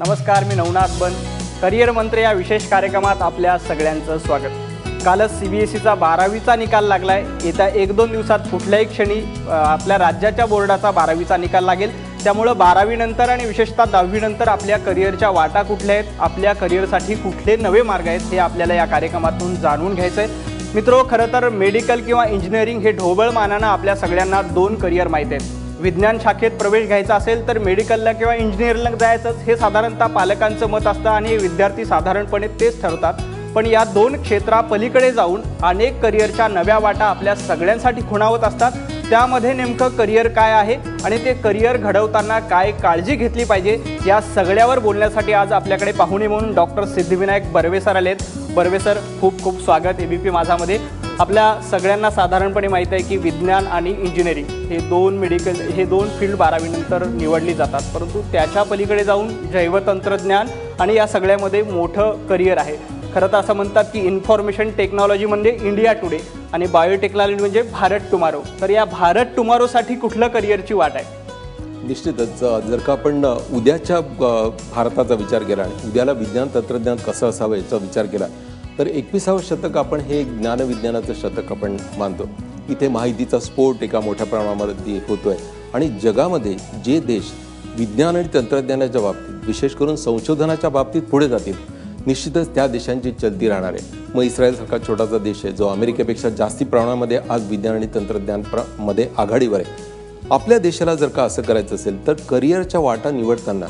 नमस्कार, मी नवनाथ बन. करिअर मंत्र या विशेष कार्यक्रमात आपल्या सगळ्यांचं स्वागत. कालच CBSEचा 12वीचा निकाल लागलाय. येत्या 1-2 दिवसात कुठल्याही क्षणी आपल्या राज्याच्या बोर्डाचा 12वीचा निकाल लागेल. त्यामुळे 12वी नंतर आणि विशेषतः 10वी नंतर आपल्या करिअरच्या वाटा कुठल्या आहेत, आपल्या करिअरसाठी कुठले नवे मार्ग आहेत, हे आपल्याला या कार्यक्रमातून जाणून घ्यायचं आहे. मित्रो, खरं तर मेडिकल किंवा इंजिनिअरिंग हे ढोबळ मानानं आपल्या सगळ्यांना 2 करिअर माहीत आहेत. विज्ञान शाखेत प्रवेश घ्यायचा असेल तर मेडिकलला किंवा इंजिनिअरिंगला जायचंच हे साधारणतः पालकांचं मत असतं आणि विद्यार्थी साधारणपणे तेच ठरवतात. पण या 2 क्षेत्रापलीकडे जाऊन अनेक करिअरच्या नव्या वाटा आपल्या सगळ्यांसाठी खुणावत असतात. त्यामध्ये नेमकं करिअर काय आहे आणि ते करिअर घडवताना काय काळजी घेतली पाहिजे, या सगळ्यावर बोलण्यासाठी आज आपल्याकडे पाहुणे म्हणून डॉक्टर सिद्धिविनायक बर्वे सर आलेत. बर्वे सर, खूप खूप स्वागत ABP माझामध्ये. आपल्या सगळ्यांना साधारणपणे माहीत आहे की विज्ञान आणि इंजिनिअरिंग हे दोन फील्ड 12वी नंतर निवडली जातात. परंतु त्याच्या पलीकडे जाऊन जैवतंत्रज्ञान आणि या सगळ्यामध्ये मोठं करिअर आहे. खरं तर असं म्हणतात की इन्फॉर्मेशन टेक्नॉलॉजी म्हणजे इंडिया टुडे आणि बायोटेक्नॉलॉजी म्हणजे भारत टुमारो. तर या भारत टुमारोसाठी कुठलं करिअरची वाट आहे? निश्चितच. जर का आपण उद्याच्या भारताचा विचार केला आणि उद्याला विज्ञान तंत्रज्ञान कसं असावं याचा विचार केला तर 21वे शतक आपण हे ज्ञानविज्ञानाचं शतक आपण मानतो. इथे माहितीचा स्फोट एका मोठ्या प्रमाणामध्ये होतोय आणि जगामध्ये जे देश विज्ञान आणि तंत्रज्ञानाच्या बाबतीत विशेष करून संशोधनाच्या बाबतीत पुढे जातील, निश्चितच त्या देशांची चलती राहणार आहे. मग इस्रायलसारखा छोटासा देश आहे जो अमेरिकेपेक्षा जास्ती प्रमाणामध्ये आज विज्ञान आणि तंत्रज्ञान मध्ये आघाडीवर आहे. आपल्या देशाला जर का असं करायचं असेल तर करिअरच्या वाटा निवडताना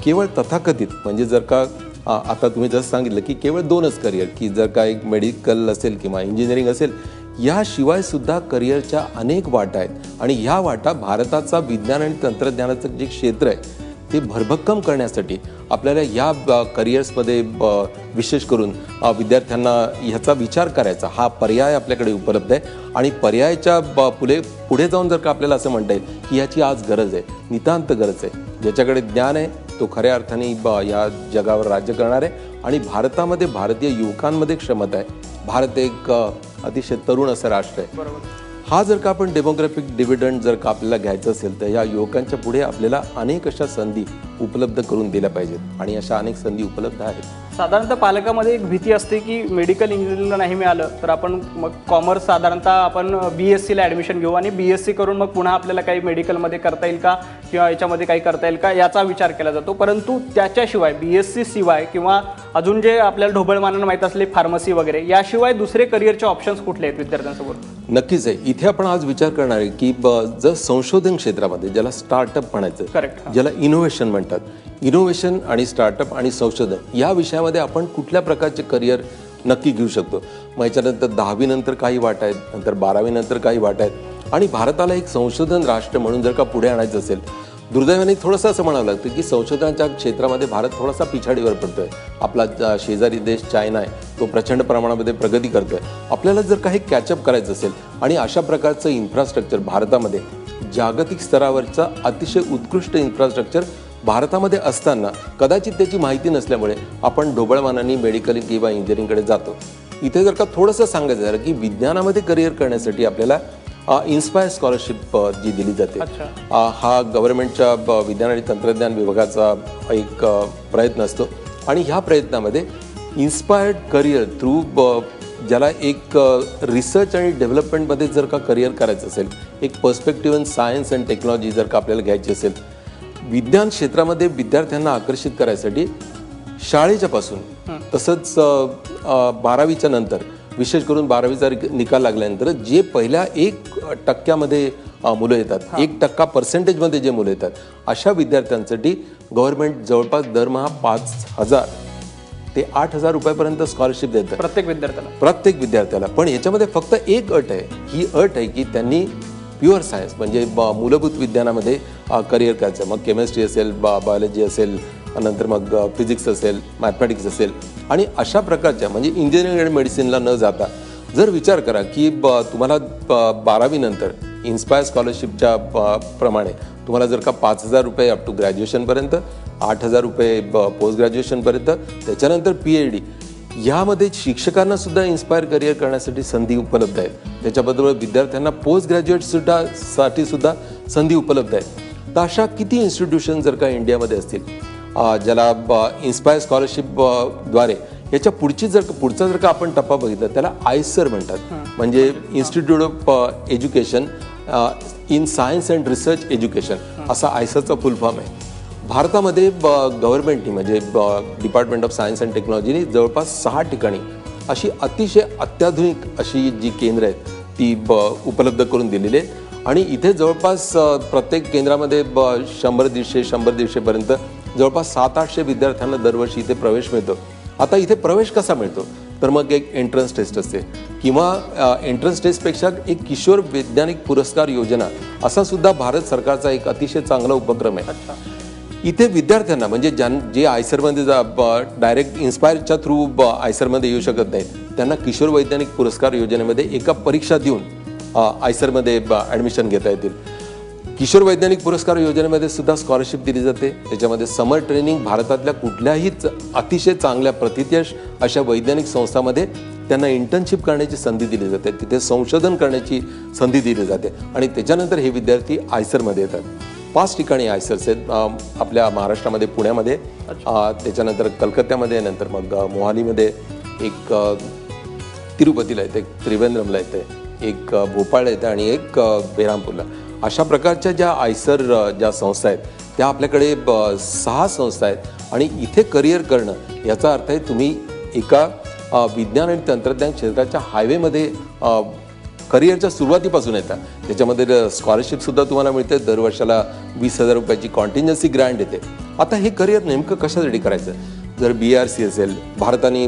केवळ तथाकथित म्हणजे जर का आता तुम्ही जसं सांगितलं की केवळ 2च करिअर, की जर का एक मेडिकल असेल किंवा इंजिनिअरिंग असेल, याशिवाय सुद्धा करिअरच्या अनेक वाटा आहेत आणि ह्या वाटा भारताचा विज्ञान आणि तंत्रज्ञानाचं जे क्षेत्र आहे ते भरभक्कम करण्यासाठी आपल्याला या करिअर्समध्ये विशेष करून विद्यार्थ्यांना ह्याचा विचार करायचा हा पर्याय आपल्याकडे उपलब्ध आहे. आणि पर्यायाच्या पुढे जाऊन जर का आपल्याला असं म्हणता येईल की ह्याची आज गरज आहे, नितांत गरज आहे. ज्याच्याकडे ज्ञान आहे तो खऱ्या अर्थाने या जगावर राज्य करणार आहे आणि भारतामध्ये भारतीय युवकांमध्ये क्षमता आहे. भारत एक अतिशय तरुण असं राष्ट्र आहे. हा जर का आपण डेमोग्राफिक डिव्हिडंड जर का आपल्याला घ्यायचं असेल तर या युवकांच्या पुढे आपल्याला अनेक अशा संधी उपलब्ध करून दिल्या पाहिजेत आणि अशा अनेक संधी उपलब्ध आहेत. साधारणतः पालकामध्ये एक भीती असते की मेडिकल इंजिनिअरिंगला नाही मिळालं तर आपण मग कॉमर्स साधारणतः आपण BScला ॲडमिशन घेऊ आणि BSc करून मग पुन्हा आपल्याला काही मेडिकलमध्ये करता येईल का किंवा याच्यामध्ये काही करता येईल का याचा विचार केला जातो. परंतु त्याच्याशिवाय BSc शिवाय किंवा अजून जे आपल्याला ढोबळ मानानं माहीत असले फार्मसी वगैरे याशिवाय दुसरे करिअरचे ऑप्शन्स कुठले आहेत विद्यार्थ्यांसमोर? नक्कीच आहे. इथे आपण आज विचार करणार आहे की जर संशोधन क्षेत्रामध्ये ज्याला स्टार्टअप म्हणायचं, करेक्ट, ज्याला इनोव्हेशन म्हणतात, इनोव्हेशन आणि स्टार्टअप आणि संशोधन या विषयामध्ये आपण कुठल्या प्रकारचे करिअर नक्की घेऊ शकतो. मग याच्यानंतर 10वी नंतर काही वाट आहेत, नंतर 12वी नंतर काही वाट आहेत आणि भारताला एक संशोधन राष्ट्र म्हणून जर का पुढे आणायचं असेल, दुर्दैवाने थोडंसं असं म्हणावं लागतं की संशोधनाच्या क्षेत्रामध्ये भारत थोडासा पिछाडीवर पडतोय. आपला शेजारी देश चायना आहे तो प्रचंड प्रमाणामध्ये प्रगती करतोय. आपल्याला जर काही कॅचअप करायचं असेल आणि अशा प्रकारचं इन्फ्रास्ट्रक्चर भारतामध्ये जागतिक स्तरावरचा अतिशय उत्कृष्ट इन्फ्रास्ट्रक्चर भारतामध्ये असताना कदाचित त्याची माहिती नसल्यामुळे आपण ढोबळमानाने मेडिकल किंवा इंजिनिअरिंगकडे जातो. इथे जर का थोडंसं सांगायचं झालं की विज्ञानामध्ये करिअर करण्यासाठी आपल्याला इन्स्पायर स्कॉलरशिप जी दिली जाते, हा गव्हर्नमेंटच्या विज्ञान आणि तंत्रज्ञान विभागाचा एक प्रयत्न असतो आणि ह्या प्रयत्नामध्ये इन्स्पायर्ड करिअर थ्रू ज्याला एक रिसर्च आणि डेव्हलपमेंटमध्ये जर का करिअर करायचं असेल, एक perspective in science and technology जर का आपल्याला घ्यायची असेल, विज्ञान क्षेत्रामध्ये विद्यार्थ्यांना आकर्षित करायसाठी शाळेच्या पासून तसंच 12वीच्या नंतर विशेष करून 12वीचा निकाल लागल्यानंतर जे पहिल्या 1% मुलं येतात, 1% पर्सेंटेजमध्ये जे मुलं येतात, अशा विद्यार्थ्यांसाठी गव्हर्नमेंट जवळपास दरमहा 5,000 ते 8,000 रुपयापर्यंत स्कॉलरशिप देतात प्रत्येक विद्यार्थ्याला. पण याच्यामध्ये फक्त एक अट आहे. ही अट आहे की त्यांनी प्युअर सायन्स म्हणजे मूलभूत विज्ञानामध्ये करिअर करायचं. मग केमिस्ट्री असेल, बायोलॉजी असेल, नंतर मग फिजिक्स असेल, मॅथमॅटिक्स असेल आणि अशा प्रकारच्या म्हणजे इंजिनिअरिंग आणि मेडिसिनला न जाता जर विचार करा की तुम्हाला 12वी नंतर इन्स्पायर स्कॉलरशिपच्या प्रमाणे तुम्हाला जर का 5,000 रुपये अप टू ग्रॅज्युएशनपर्यंत, 8,000 रुपये पोस्ट ग्रॅज्युएशनपर्यंत, त्याच्यानंतर PhD, यामध्ये शिक्षकांना सुद्धा इन्स्पायर करिअर करण्यासाठी संधी उपलब्ध आहेत. त्याच्याबरोबर विद्यार्थ्यांना पोस्ट ग्रॅज्युएटसाठी सुद्धा संधी उपलब्ध आहेत. तर अशा किती इन्स्टिट्यूशन जर का इंडियामध्ये असतील ज्याला इन्स्पायर स्कॉलरशिप द्वारे याच्या पुढचा जर का आपण टप्पा बघितला त्याला आयसर म्हणतात. म्हणजे institute of education in science and research education असा आयसरचा फुल फॉर्म आहे. भारतामध्ये गव्हर्नमेंटनी म्हणजे डिपार्टमेंट ऑफ सायन्स अँड टेक्नॉलॉजीने जवळपास 6 ठिकाणी अशी अतिशय अत्याधुनिक अशी जी केंद्र आहेत ती उपलब्ध करून दिलेली आहेत. आणि इथे जवळपास प्रत्येक केंद्रामध्ये 100-150 पर्यंत जवळपास 700-800 विद्यार्थ्यांना दरवर्षी इथे प्रवेश मिळतो. आता इथे प्रवेश कसा मिळतो तर मग एक एंट्रन्स टेस्ट असते किंवा एंट्रन्स टेस्टपेक्षा एक किशोर वैज्ञानिक पुरस्कार योजना असा सुद्धा भारत सरकारचा एक अतिशय चांगला उपक्रम आहे. इथे विद्यार्थ्यांना म्हणजे जे आयसरमध्ये डायरेक्ट इन्स्पायरच्या थ्रू आयसरमध्ये येऊ शकत नाहीत त्यांना किशोर वैज्ञानिक पुरस्कार योजनेमध्ये एका परीक्षा देऊन आयसरमध्ये ॲडमिशन घेता येतील. किशोर वैज्ञानिक पुरस्कार योजनेमध्ये सुद्धा स्कॉलरशिप दिली जाते. त्याच्यामध्ये समर ट्रेनिंग भारतातल्या कुठल्याही अतिशय चांगल्या प्रतिथयश अशा वैज्ञानिक संस्थांमध्ये त्यांना इंटर्नशिप करण्याची संधी दिली जाते. तिथे संशोधन करण्याची संधी दिली जाते आणि त्याच्यानंतर हे विद्यार्थी आयसरमध्ये येतात. 5 ठिकाणी आयसर्स आहेत आपल्या महाराष्ट्रामध्ये, पुण्यामध्ये, त्याच्यानंतर कलकत्त्यामध्ये, नंतर मग मोहालीमध्ये, एक तिरुपतीला येते, एक त्रिवेंद्रमला येते, एक भोपाळला येते आणि एक बेरामपूरला. अशा प्रकारच्या ज्या आयसर ज्या संस्था आहेत त्या आपल्याकडे 6 संस्था आहेत. आणि इथे करिअर करणं याचा अर्थ आहे तुम्ही एका विज्ञान आणि तंत्रज्ञान क्षेत्राच्या हायवेमध्ये करिअरच्या सुरुवातीपासून येतात. त्याच्यामध्ये स्कॉलरशिपसुद्धा तुम्हाला मिळते. दर वर्षाला 20,000 रुपयाची कॉन्टिन्जन्सी ग्रँट येते. आता हे करिअर नेमकं कशासाठी करायचं? जर BRC असेल, भारताने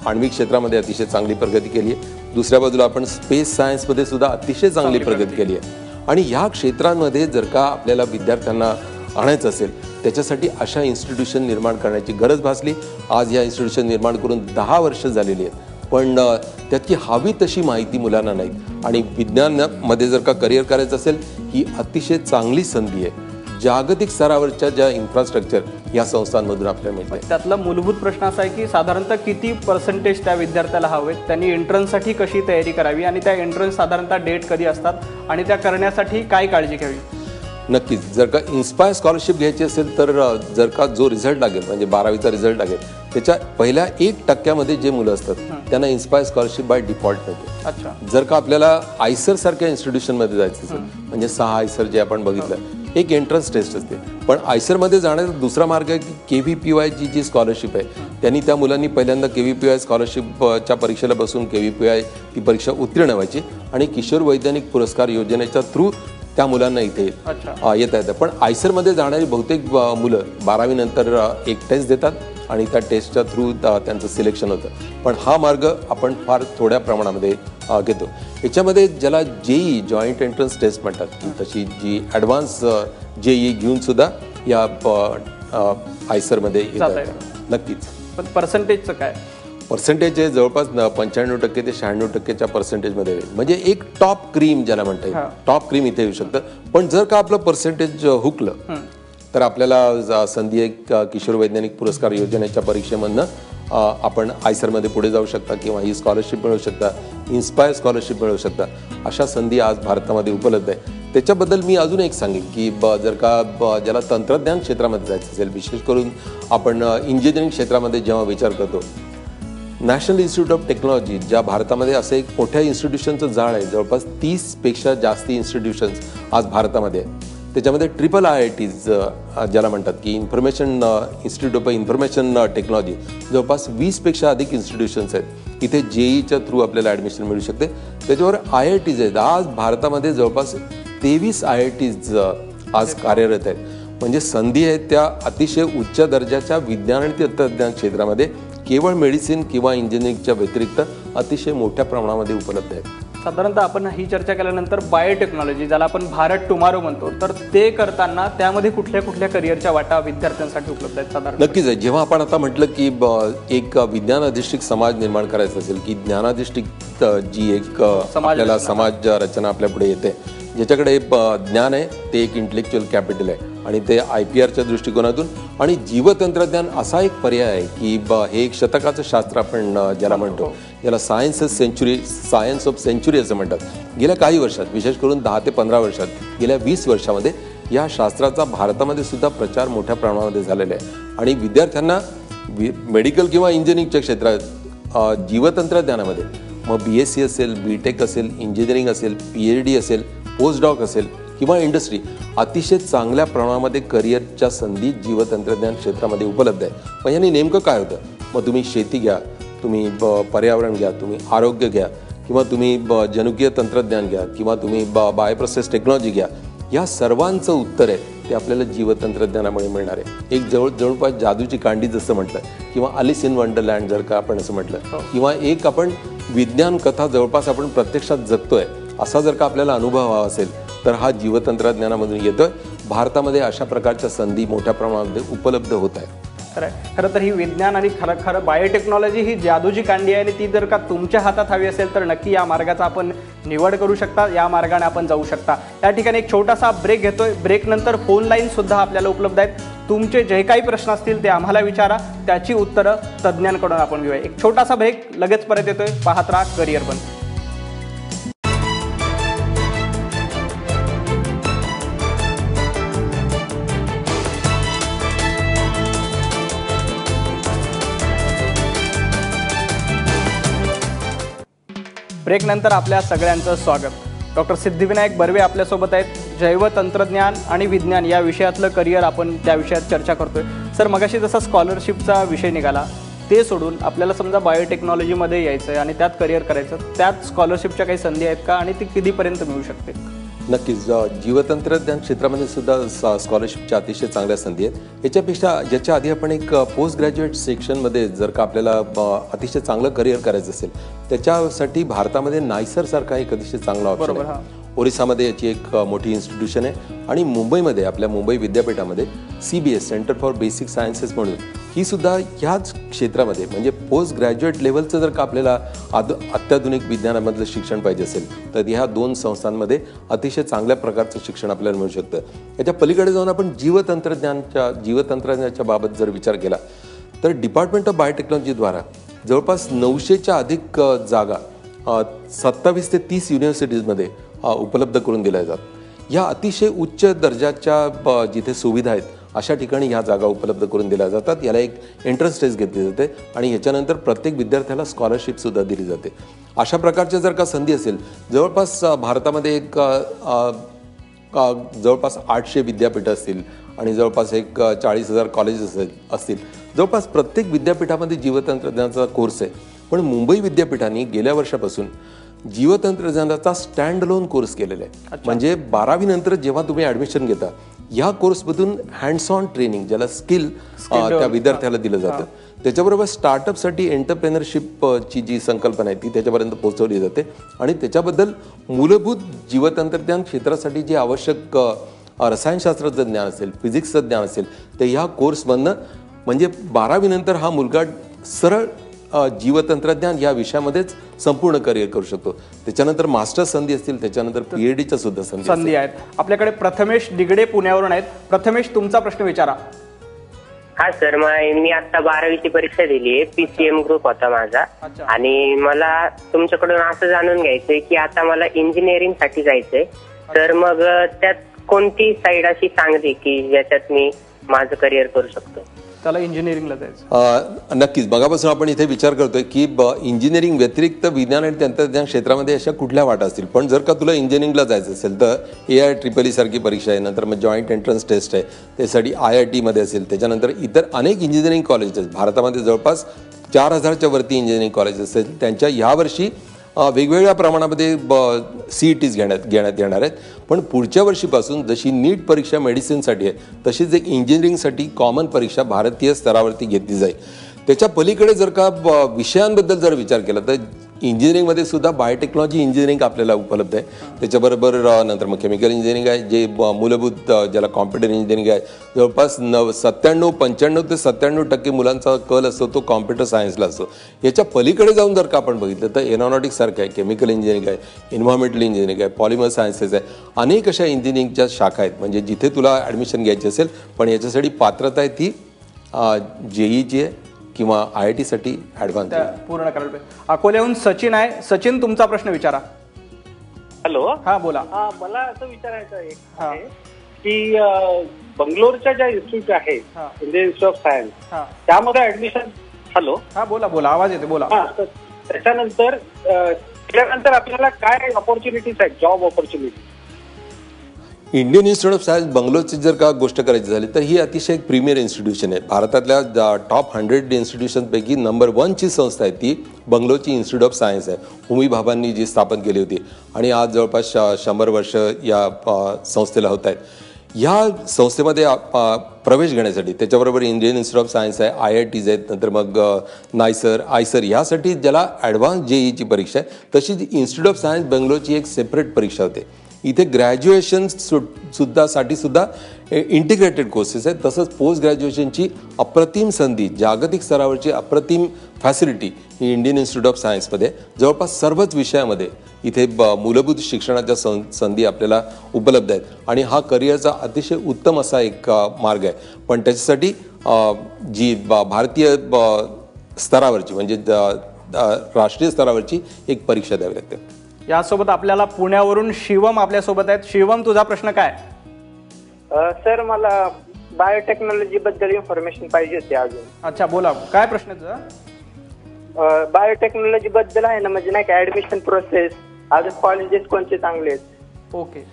आण्विक क्षेत्रामध्ये अतिशय चांगली प्रगती केली आहे. दुसऱ्या बाजूला आपण स्पेस सायन्समध्ये सुद्धा अतिशय चांगली प्रगती केली आहे. आणि ह्या क्षेत्रांमध्ये जर का आपल्याला विद्यार्थ्यांना आणायचं असेल त्याच्यासाठी अशा इन्स्टिट्यूशन निर्माण करण्याची गरज भासली. आज या इन्स्टिट्यूशन निर्माण करून 10 वर्ष झालेली आहेत. पण त्यातली हवी तशी माहिती मुलांना नाही. आणि विज्ञानामध्ये जर का करिअर करायचं असेल ही अतिशय चांगली संधी आहे. जागतिक स्तरावरच्या ज्या इन्फ्रास्ट्रक्चर या संस्थांमधून आपल्याला मिळते. त्यातला मूलभूत प्रश्न असा आहे की साधारणतः किती पर्सेंटेज त्या विद्यार्थ्याला हवेत, त्यांनी एंट्रन्ससाठी कशी तयारी करावी आणि त्या एंट्रन्स साधारणतः डेट कधी असतात आणि त्या करण्यासाठी काय काळजी घ्यावी? नक्कीच. जर का इन्स्पायर स्कॉलरशिप घ्यायची असेल तर जर का जो रिझल्ट लागेल म्हणजे 12वीचा रिझल्ट लागेल त्याच्या पहिल्या 1% जे मुलं असतात त्यांना इन्स्पायर स्कॉलरशिप बाय डिफॉल्ट मिळते. अच्छा. जर का आपल्याला आयसर सारख्या इन्स्टिट्यूशनमध्ये जायचं असेल म्हणजे 6 आयसर जे आपण बघितलं एक एंट्रन्स टेस्ट असते. पण आयसरमध्ये जाण्याचा दुसरा मार्ग आहे की KVPY जी स्कॉलरशिप आहे त्यांनी त्या मुलांनी पहिल्यांदा KVPY स्कॉलरशिपच्या परीक्षेला बसून KVPY ती परीक्षा उत्तीर्ण व्हायची आणि किशोर वैज्ञानिक पुरस्कार योजनेच्या थ्रू त्या मुलांना इथे येता येतं. पण आयसरमध्ये जाणारी बहुतेक मुलं 12वी नंतर एक टेस्ट देतात आणि त्या टेस्टच्या थ्रू त्यांचं सिलेक्शन होतं. पण हा मार्ग आपण फार थोड्या प्रमाणामध्ये घेतो. याच्यामध्ये ज्याला JEE जॉईंट एंट्रन्स टेस्ट म्हणतात की तशी जी ॲडव्हान्स JEE घेऊन सुद्धा या आयसरमध्ये येतात. नक्कीच. पण पर्सेंटेजचं काय? पर्सेंटेज आहे जवळपास 95% ते 96% पर्सेंटेजमध्ये म्हणजे एक टॉप क्रीम ज्याला म्हणता येईल. टॉप क्रीम इथे येऊ शकतं. पण जर का आपलं पर्सेंटेज हुकलं तर आपल्याला संधी एक किशोर वैज्ञानिक पुरस्कार योजनेच्या परीक्षेमधनं आपण आयसरमध्ये पुढे जाऊ शकता किंवा ही स्कॉलरशिप मिळवू शकता, इन्स्पायर स्कॉलरशिप मिळवू शकता. अशा संधी आज भारतामध्ये उपलब्ध आहे. त्याच्याबद्दल मी अजून एक सांगेन की जर का ज्याला तंत्रज्ञान क्षेत्रामध्ये जायचं असेल, विशेष करून आपण इंजिनिअरिंग क्षेत्रामध्ये जेव्हा विचार करतो, नॅशनल इन्स्टिट्यूट ऑफ टेक्नॉलॉजी ज्या भारतामध्ये असं एक मोठ्या इन्स्टिट्यूशनचं जाळ आहे, जवळपास 30पेक्षा जास्त इन्स्टिट्यूशन्स आज भारतामध्ये आहे. त्याच्यामध्ये IITs ज्याला म्हणतात की information institute of information technology जवळपास 20पेक्षा अधिक इन्स्टिट्यूशन्स आहेत. इथे JEEच्या थ्रू आपल्याला ॲडमिशन मिळू शकते. त्याच्यावर IITs आहेत. आज भारतामध्ये जवळपास 23 IITs आज कार्यरत आहेत. म्हणजे संधी आहेत त्या अतिशय उच्च दर्जाच्या विज्ञान आणि तंत्रज्ञान क्षेत्रामध्ये केवळ मेडिसिन किंवा इंजिनिअरिंगच्या व्यतिरिक्त अतिशय मोठ्या प्रमाणामध्ये उपलब्ध आहेत. साधारणतः आपण ही चर्चा केल्यानंतर बायोटेक्नॉलॉजी ज्याला आपण भारत टुमारो म्हणतो तर ते करताना त्यामध्ये कुठल्या कुठल्या करिअरच्या वाटा विद्यार्थ्यांसाठी उपलब्ध आहेत? साधारण नक्कीच आहे. जेव्हा आपण आता म्हटलं की एक विज्ञान अधिष्ठित समाज निर्माण करायचा असेल की ज्ञानाधिष्ठित जी एक आपल्याला समाज रचना आपल्या पुढे येते, ज्याच्याकडे ज्ञान आहे ते एक इंटेलेक्च्युअल कॅपिटल आहे आणि ते IPRच्या दृष्टिकोनातून आणि जीवतंत्रज्ञान असा एक पर्याय आहे की हे एक शतकाचं शास्त्र आपण ज्याला म्हणतो, ज्याला सायन्स ऑफ सेंचुरी असं म्हणतात. गेल्या काही वर्षात, विशेष करून 10 ते 15 वर्षात, गेल्या 20 वर्षामध्ये या शास्त्राचा भारतामध्ये सुद्धा प्रचार मोठ्या प्रमाणामध्ये झालेला आहे आणि विद्यार्थ्यांना मेडिकल किंवा इंजिनिअरिंगच्या क्षेत्रात जीवतंत्रज्ञानामध्ये मग BSc असेल, BTech असेल, इंजिनिअरिंग असेल, PhD असेल, पोस्टडॉक असेल किंवा इंडस्ट्री, अतिशय चांगल्या प्रमाणामध्ये करिअरच्या संधी जीवतंत्रज्ञान क्षेत्रामध्ये उपलब्ध आहे. मग याने नेमकं काय होतं? मग तुम्ही शेती घ्या, तुम्ही पर्यावरण घ्या, तुम्ही आरोग्य घ्या किंवा तुम्ही जनुकीय तंत्रज्ञान घ्या किंवा तुम्ही बायोप्रोसेस टेक्नॉलॉजी घ्या, या सर्वांचं उत्तर आहे ते आपल्याला जीवतंत्रज्ञानामुळे मिळणार आहे. एक जवळपास जादूची कांडी जसं म्हटलं किंवा अलिस इन वंडरलँड जर का आपण असं म्हटलं किंवा एक आपण विज्ञान कथा जवळपास आपण प्रत्यक्षात जगतोय असा जर का आपल्याला अनुभव हवा असेल तर हा जीवतंत्रज्ञानामधून येतोय. भारतामध्ये अशा प्रकारच्या संधी मोठ्या प्रमाणामध्ये उपलब्ध होत आहेत. खरं तर ही विज्ञान आणि खरं बायोटेक्नॉलॉजी ही जादूची कांडी आहे आणि ती जर का तुमच्या हातात हवी असेल तर नक्की या मार्गाचा आपण निवड करू शकता, या मार्गाने आपण जाऊ शकता. या ठिकाणी एक छोटासा ब्रेक घेतोय. ब्रेकनंतर फोन लाईन सुद्धा आपल्याला उपलब्ध आहेत. तुमचे जे काही प्रश्न असतील ते आम्हाला विचारा, त्याची उत्तरं तज्ज्ञांकडून आपण घेऊया. एक छोटासा ब्रेक, लगेच परत येतोय. पाहत राहा करिअर बन. ब्रेकनंतर आपल्या सगळ्यांचं स्वागत. डॉक्टर सिद्धिविनायक बर्वे आपल्यासोबत आहेत. जैवतंत्रज्ञान आणि विज्ञान या विषयातलं करिअर आपण त्या विषयात चर्चा करतोय. सर, मगाशी जसा स्कॉलरशिपचा विषय निघाला ते सोडून आपल्याला समजा बायोटेक्नॉलॉजीमध्ये यायचं आहे आणि त्यात करिअर करायचं, त्यात स्कॉलरशिपच्या काही संधी आहेत का आणि ती कितीपर्यंत मिळू शकते? नक्कीच. जीवतंत्रज्ञान क्षेत्रामध्ये सुद्धा स्कॉलरशिपच्या अतिशय चांगल्या संधी आहेत. याच्या आधी आपण एक पोस्ट ग्रॅज्युएट सेक्शनमध्ये जर का आपल्याला अतिशय चांगलं करिअर करायचं असेल त्याच्यासाठी भारतामध्ये नायसर सारखा एक अतिशय चांगला ऑप्शन आहे. ओरिसामध्ये याची एक मोठी इन्स्टिट्यूशन आहे आणि मुंबईमध्ये आपल्या मुंबई विद्यापीठामध्ये CBS centre for basic sciences म्हणून ही सुद्धा ह्याच क्षेत्रामध्ये म्हणजे पोस्ट ग्रॅज्युएट लेवलचं जर का आपल्याला अत्याधुनिक विज्ञानामधलं शिक्षण पाहिजे असेल तर ह्या दोन संस्थांमध्ये अतिशय चांगल्या प्रकारचं शिक्षण आपल्याला मिळू शकतं. याच्या पलीकडे जाऊन आपण जीवतंत्रज्ञानाच्या बाबत जर विचार केला तर डिपार्टमेंट ऑफ बायोटेक्नॉलॉजीद्वारा जवळपास 900च्या अधिक जागा 27 ते 30 युनिव्हर्सिटीजमध्ये उपलब्ध करून दिल्या जातात. या अतिशय उच्च दर्जाच्या जिथे सुविधा आहेत अशा ठिकाणी ह्या जागा उपलब्ध करून दिल्या जातात. याला एक एंट्रन्स टेस्ट घेतली जाते आणि ह्याच्यानंतर प्रत्येक विद्यार्थ्याला स्कॉलरशिपसुद्धा दिली जाते. अशा प्रकारच्या जर का संधी असेल, जवळपास भारतामध्ये एक जवळपास 800 विद्यापीठं असतील आणि जवळपास एक 40,000 कॉलेजेस असतील. जवळपास प्रत्येक विद्यापीठामध्ये जीवतंत्रज्ञानाचा कोर्स आहे. पण मुंबई विद्यापीठाने गेल्या वर्षापासून जीवतंत्रज्ञानाचा स्टँड अलोन कोर्स केलेला आहे. म्हणजे 12वी नंतर जेव्हा तुम्ही ॲडमिशन घेता या कोर्समधून हँड्स ऑन ट्रेनिंग ज्याला स्किल त्या विद्यार्थ्याला दिलं जातं. त्याच्याबरोबर स्टार्टअपसाठी एंटरप्रेनरशिपची जी संकल्पना आहे ती त्याच्यापर्यंत पोहोचवली जाते आणि त्याच्याबद्दल मूलभूत जीवतंत्रज्ञान क्षेत्रासाठी जे आवश्यक रसायनशास्त्राचं ज्ञान असेल, फिजिक्सचं ज्ञान असेल ते ह्या कोर्समधनं म्हणजे 12वी नंतर हा मुलगा सरळ जीवतंत्रज्ञान या विषयामध्येच संपूर्ण करिअर करू शकतो. त्याच्यानंतर मास्टर्स संधी असतील, त्याच्यानंतर PhDच्या सुद्धा संधी आहेत. आपल्याकडे प्रथमेश दिगडे पुण्यावरून आहेत. प्रथमेश, तुमचा प्रश्न विचारा. हा सर, मी आता 12वीची परीक्षा दिली आहे. PCM ग्रुप होता माझा आणि मला तुमच्याकडून असं जाणून घ्यायचंय की आता मला इंजिनिअरिंग साठी जायचंय, तर मग त्यात कोणती साईड अशी चांगली की ज्याच्यात मी माझं करिअर करू शकतो? त्याला इंजिनिअरिंगला जायचं. नक्कीच. बघापासून आपण इथे विचार करतोय की इंजिनिअरिंग व्यतिरिक्त विज्ञान आणि तंत्रज्ञान क्षेत्रामध्ये अशा कुठल्या वाटा असतील. पण जर का तुला इंजिनिअरिंगला जायचं असेल तर AIEEE सारखी परीक्षा आहे, नंतर मग जॉईंट एंट्रन्स टेस्ट आहे, त्यासाठी IIT मध्ये असेल, त्याच्यानंतर इतर अनेक इंजिनिअरिंग कॉलेजेस भारतामध्ये जवळपास 4000च्या वरती इंजिनिअरिंग कॉलेजेस असेल. त्यांच्या यावर्षी वेगवेगळ्या प्रमाणामध्ये CETs घेण्यात येणार आहेत. पण पुढच्या वर्षीपासून जशी नीट परीक्षा मेडिसिनसाठी आहे तशीच एक इंजिनिअरिंगसाठी कॉमन परीक्षा भारतीय स्तरावरती घेतली जाईल. त्याच्या पलीकडे जर का विषयांबद्दल जर विचार केला तर इंजिनिअरिंगमध्ये सुद्धा बायोटेक्नॉलॉजी इंजिनिअरिंग आपल्याला उपलब्ध आहे. त्याच्याबरोबर नंतर मग केमिकल इंजिनिअरिंग आहे जे मूलभूत ज्याला कॉम्प्युटर इंजिनिअरिंग आहे. जवळपास 95 ते 97% मुलांचा कल असतो तो कॉम्प्युटर सायन्सला असतो. याच्या पलीकडे जाऊन जर का आपण बघितलं तर एरोनॉटिक्स सारखं आहे, केमिकल इंजिनिअरिंग आहे, इन्व्हायरमेंटल इंजिनिअरिंग आहे, पॉलिमर सायन्सेस आहे. अनेक अशा इंजिनिअरिंगच्या शाखा आहेत म्हणजे जिथे तुला ॲडमिशन घ्यायची असेल पण याच्यासाठी पात्रता आहे ती JEEची आहे किंवा IIT साठी ॲडव्हान्स पूर्ण करायला पाहिजे. अकोल्याहून सचिन आहे. सचिन, तुमचा प्रश्न विचारा. हॅलो. हा, बोला. मला असं विचारायचं आहे की बंगलोरच्या ज्या इन्स्टिट्यूट आहेत इंडियन इन्स्टिट्यूट ऑफ सायन्स त्यामध्ये ऍडमिशन. हॅलो, हा बोला बोला, आवाज येते, बोला. तर त्याच्यानंतर त्यानंतर आपल्याला काय ऑपॉर्च्युनिटीज आहेत, job opportunity? Indian Institute of Science बंगलोरची जर का गोष्ट करायची झाली तर ही अतिशय एक प्रीमियर इन्स्टिट्यूशन आहे. भारतातल्या टॉप 100 इन्स्टिट्यूशनपैकी नंबर 1 ची संस्था आहे ती बंगलोरची इन्स्टिट्यूट ऑफ सायन्स आहे. होमी भाभांनी जी स्थापन केली होती आणि आज जवळपास 100 वर्ष या संस्थेला होत आहेत. ह्या संस्थेमध्ये प्रवेश घेण्यासाठी त्याच्याबरोबर इंडियन इन्स्टिट्यूट ऑफ सायन्स आहे, IITs आहेत, नंतर मग नायसर, आयसर, ह्यासाठी ज्याला ॲडव्हान्स JEEची परीक्षा आहे तशीच इन्स्टिट्यूट ऑफ सायन्स बेंगलोरची एक सेपरेट परीक्षा होते. इथे ग्रॅज्युएशन सुद्धा इंटिग्रेटेड कोर्सेस आहेत. तसंच पोस्ट ग्रॅज्युएशनची अप्रतिम संधी, जागतिक स्तरावरची अप्रतिम facility he Indian Institute of सायन्समध्ये जवळपास सर्वच विषयामध्ये इथे मूलभूत शिक्षणाच्या संधी आपल्याला उपलब्ध आहेत आणि हा करिअरचा अतिशय उत्तम असा एक मार्ग आहे. पण त्याच्यासाठी जी भारतीय स्तरावरची म्हणजे राष्ट्रीय स्तरावरची एक परीक्षा द्यावी लागते. यासोबत आपल्याला पुण्यावरून शिवम आपल्यासोबत आहेत. शिवम, तुझा प्रश्न काय? सर, मला बायोटेक्नॉलॉजी बद्दल इन्फॉर्मेशन पाहिजे होती अजून. अच्छा, बोला, काय प्रश्न तुझा? बायोटेक्नॉलॉजी बद्दल आहे ना, म्हणजे नाही का ऍडमिशन प्रोसेस, अजून कॉलेजेस कोणते चांगले आहेत? ओके,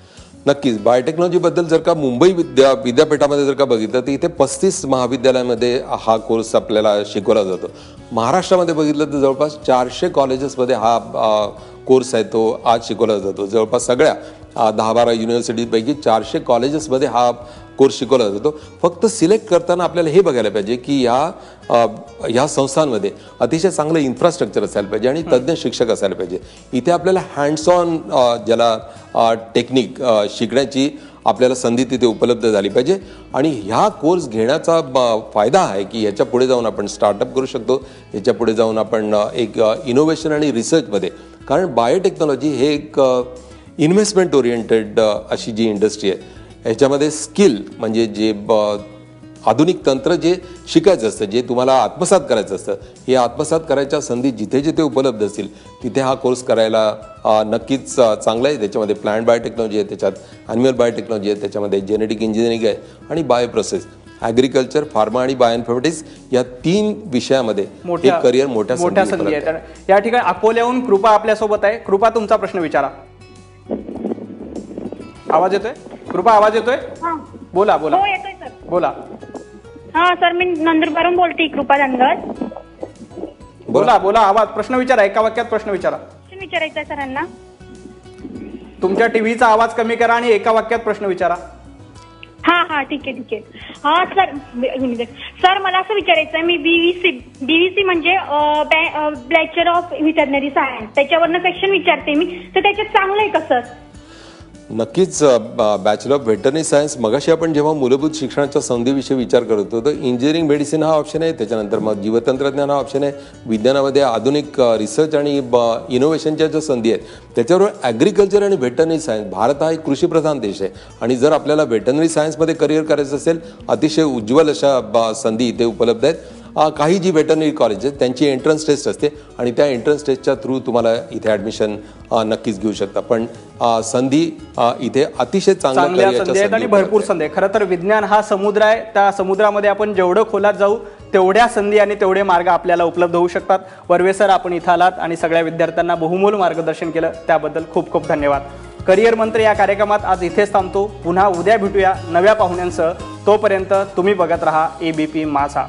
नक्कीच. बायोटेक्नॉलॉजीबद्दल जर का मुंबई विद्यापीठामध्ये जर का बघितलं तर इथे 35 महाविद्यालयामध्ये हा कोर्स आपल्याला शिकवला जातो. महाराष्ट्रामध्ये बघितलं तर जवळपास 400 कॉलेजेसमध्ये हा कोर्स आहे तो आज शिकवला जातो. जवळपास सगळ्या 10-12 युनिव्हर्सिटीपैकी 400 कॉलेजेसमध्ये हा कोर्स शिकवला जातो. फक्त सिलेक्ट करताना आपल्याला हे बघायला पाहिजे की ह्या संस्थांमध्ये अतिशय चांगलं इन्फ्रास्ट्रक्चर असायला पाहिजे आणि तज्ज्ञ शिक्षक असायला पाहिजे. इथे आपल्याला हँड्स ऑन ज्याला टेक्निक शिकण्याची आपल्याला संधी तिथे उपलब्ध झाली पाहिजे आणि ह्या कोर्स घेण्याचा फायदा आहे की याच्या पुढे जाऊन आपण स्टार्टअप करू शकतो. याच्या पुढे जाऊन आपण एक इनोव्हेशन आणि रिसर्चमध्ये, कारण बायोटेक्नॉलॉजी हे एक इन्व्हेस्टमेंट ओरिएंटेड अशी जी इंडस्ट्री आहे, ह्याच्यामध्ये स्किल म्हणजे जे आधुनिक तंत्र जे शिकायचं असतं, जे तुम्हाला आत्मसात करायचं असतं, हे आत्मसात करायच्या संधी जिथे जिथे उपलब्ध असतील तिथे हा कोर्स करायला नक्कीच चांगला आहे. त्याच्यामध्ये प्लांट बायोटेक्नॉलॉजी आहे, त्याच्यात ॲनिमल बायोटेक्नॉलॉजी आहे, त्याच्यामध्ये जेनेटिक इंजिनिअरिंग आहे आणि बायोप्रोसेस, ॲग्रिकल्चर, फार्मा आणि बायोइन्फॉर्मॅटिक्स या 3 विषयामध्ये हे करिअर मोठ्या संधी आहे. या ठिकाणी अकोल्याहून कृपा आपल्यासोबत आहे. कृपा, तुमचा प्रश्न विचारा. आवाज येतोय? कृपा, आवाज येतोय? बोला बोला. हो, येतोय सर. बोला. हा सर, मी नंदुरबारून बोलते, कृपा धनगर. बोला बोला, आवाज, प्रश्न विचारा, एका वाक्यात प्रश्न विचारा. प्रश्न विचारायचा सरांना. तुमच्या टीव्हीचा आवाज कमी करा आणि एका वाक्यात प्रश्न विचारा. हा ठीक आहे. हा सर, सर मला असं विचारायचं आहे, मी BVC म्हणजे बॅचलर ऑफ व्हेटरनरी सायन्स, त्याच्यावरनं क्वेश्चन विचारते मी, तर त्याच्यात चांगलं आहे का सर? नक्कीच. बॅचलर ऑफ व्हेटरनरी सायन्स, मगाशी आपण जेव्हा मूलभूत शिक्षणाच्या संधीविषयी विचार करत होतो तर इंजिनिअरिंग मेडिसिन हा ऑप्शन आहे, त्याच्यानंतर मग जीवतंत्रज्ञान हा ऑप्शन आहे, विज्ञानामध्ये आधुनिक रिसर्च आणि इनोव्हेशनच्या ज्या संधी आहेत त्याच्याबरोबर ॲग्रिकल्चर आणि व्हेटरनरी सायन्स. भारत हा एक कृषीप्रधान देश आहे आणि जर आपल्याला व्हेटरनरी सायन्समध्ये करिअर करायचं असेल अतिशय उज्ज्वल अशा संधी इथे उपलब्ध आहेत. काही जी व्हेटरनरी कॉलेज आहेत त्यांची एंट्रन्स टेस्ट असते आणि त्या एंट्रन्स टेस्टच्या थ्रू तुम्हाला इथे ॲडमिशन नक्कीच घेऊ शकता. पण संधी इथे अतिशय चांगल्या संधी आहेत आणि भरपूर संधी आहे. खरं तर विज्ञान हा समुद्र आहे, त्या समुद्रामध्ये आपण जेवढं खोलात जाऊ तेवढ्या संधी आणि तेवढे मार्ग आपल्याला उपलब्ध होऊ शकतात. वर्वे सर, आपण इथं आलात आणि सगळ्या विद्यार्थ्यांना बहुमोल मार्गदर्शन केलं, त्याबद्दल खूप खूप धन्यवाद. करिअर मंत्र या कार्यक्रमात आज इथेच थांबतो. पुन्हा उद्या भेटूया नव्या पाहुण्यांसह. तोपर्यंत तुम्ही बघत राहा ABP माझा.